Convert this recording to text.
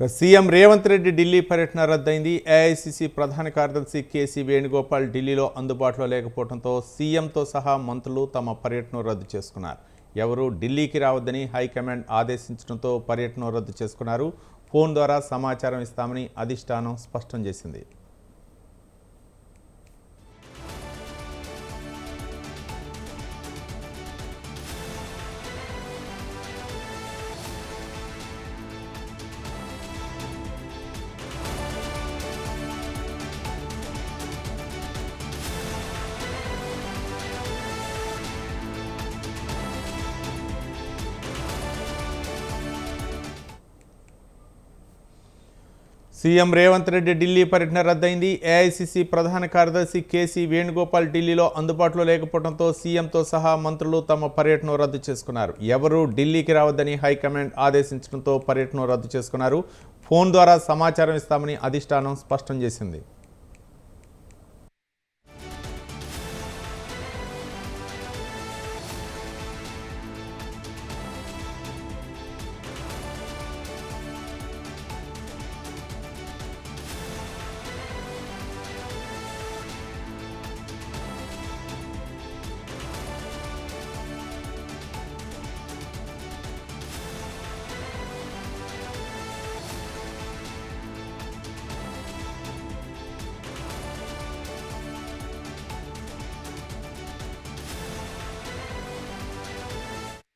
CM Revanth Reddy Delhi పర్యటన రద్దయింది. AICC ప్రధాన కార్యదర్శి కేసీ వేణుగోపాల్ ఢిల్లీలో అందుబాటులో లేకపోవడంతో సీఎంతో సహా మంత్రులు తమ పర్యటన రద్దు చేసుకున్నారు. ఎవరూ ఢిల్లీకి రావద్దని హైకమాండ్ ఆదేశించడంతో పర్యటన రద్దు చేసుకున్నారు. ఫోన్ ద్వారా సమాచారం ఇస్తామని అధిష్టానం స్పష్టం చేసింది. సీఎం రేవంత్ రెడ్డి ఢిల్లీ పర్యటన రద్దయింది. ఏఐసీసీ ప్రధాన కార్యదర్శి కేసీ వేణుగోపాల్ ఢిల్లీలో అందుబాటులో లేకపోవడంతో సీఎంతో సహా మంత్రులు తమ పర్యటన రద్దు చేసుకున్నారు. ఎవరూ ఢిల్లీకి రావద్దని హైకమాండ్ ఆదేశించడంతో పర్యటన రద్దు చేసుకున్నారు. ఫోన్ ద్వారా సమాచారం ఇస్తామని అధిష్టానం స్పష్టం చేసింది.